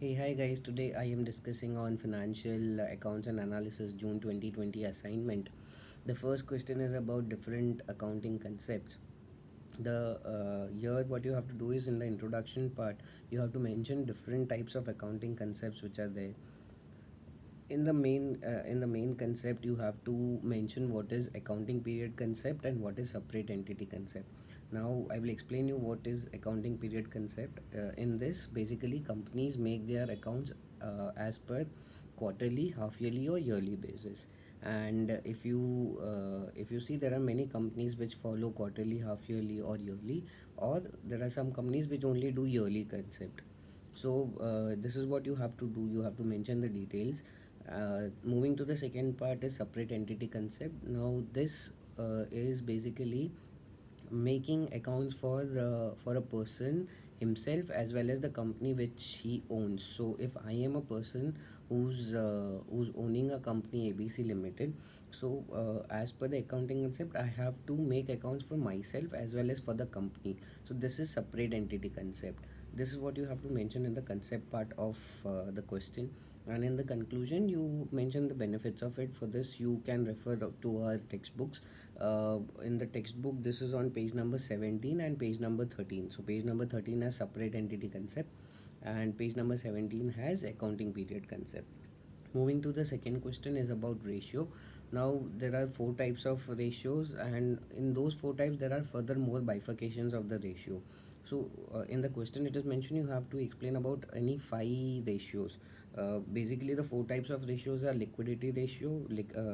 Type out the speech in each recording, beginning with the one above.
Hey, hi guys. Today I am discussing on financial accounts and analysis June 2020 assignment. The first question is about different accounting concepts. The Here what you have to do is in the introduction part you have to mention different types of accounting concepts which are there. In the main concept you have to mention what is accounting period concept and what is separate entity concept. Now I will explain you what is accounting period concept. In this, basically companies make their accounts as per quarterly, half yearly or yearly basis. And if you see, there are many companies which follow quarterly, half yearly or yearly, or there are some companies which only do yearly concept. So this is what you have to do. You have to mention the details. Moving to the second part is separate entity concept. Now this is basically making accounts for a person himself as well as the company which he owns. So if I am a person who's owning a company ABC Limited, so as per the accounting concept, I have to make accounts for myself as well as for the company. So this is separate entity concept. This is what you have to mention in the concept part of the question. And in the conclusion you mention the benefits of it. For this you can refer to our textbooks. In the textbook, this is on page number 17 and page number 13. So page number 13 has separate entity concept and page number 17 has accounting period concept. Moving to the second question is about ratio. Now there are four types of ratios, and in those four types there are further more bifurcations of the ratio. So in the question it is mentioned you have to explain about any five ratios. Basically the four types of ratios are liquidity ratio,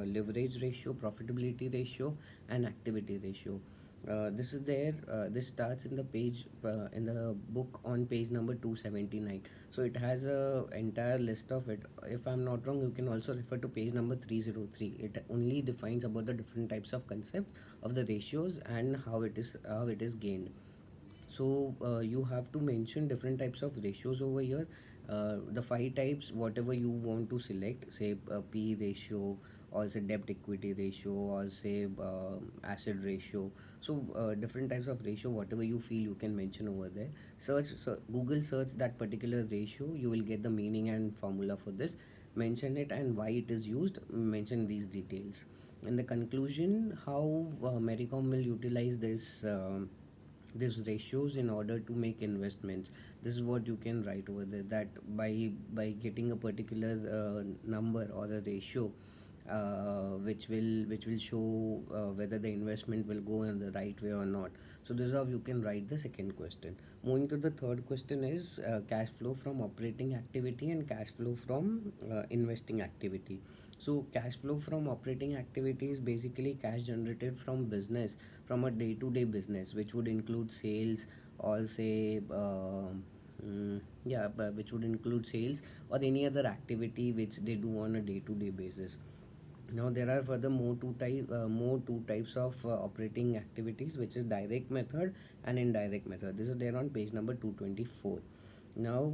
leverage ratio, profitability ratio and activity ratio. This is there. This starts in the page in the book on page number 279. So it has a entire list of it. If I'm not wrong, you can also refer to page number 303. It only defines about the different types of concepts of the ratios and how it is gained. So you have to mention different types of ratios over here. The five types, whatever you want to select, say P ratio, or say debt equity ratio, or say asset ratio. So different types of ratio, whatever you feel, you can mention over there. Google search that particular ratio, you will get the meaning and formula for this. Mention it and why it is used. Mention these details. In the conclusion, how Mericom will utilize these ratios in order to make investments. This is what you can write over there, that by getting a particular number or a ratio, which will show whether the investment will go in the right way or not. So this is how you can write the second question. Moving to the third question is cash flow from operating activity and cash flow from investing activity. So cash flow from operating activity is basically cash generated from business, from a day-to-day business, which would include sales, or say which would include sales or any other activity which they do on a day-to-day basis. Now there are further more two types of operating activities, which is direct method and indirect method. This is there on page number 224. Now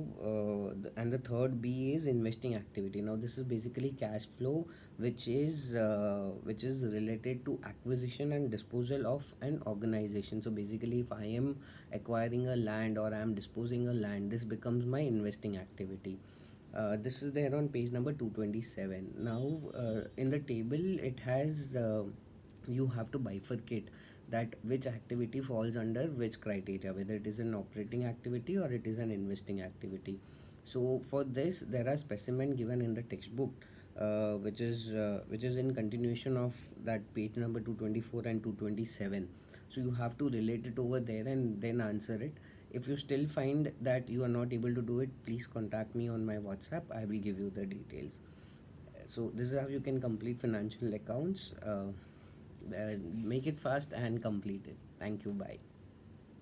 and the third B is investing activity. Now this is basically cash flow which is related to acquisition and disposal of an organization. So basically if I am acquiring a land or I am disposing a land, this becomes my investing activity. This is there on page number 227. Now in the table it has you have to bifurcate that which activity falls under which criteria, whether it is an operating activity or it is an investing activity. So for this there are specimen given in the textbook, which is in continuation of that page number 224 and 227. So you have to relate it over there and then answer it. If you still find that you are not able to do it, please contact me on my WhatsApp. I will give you the details. So this is how you can complete financial accounts. Make it fast and complete it. Thank you. Bye.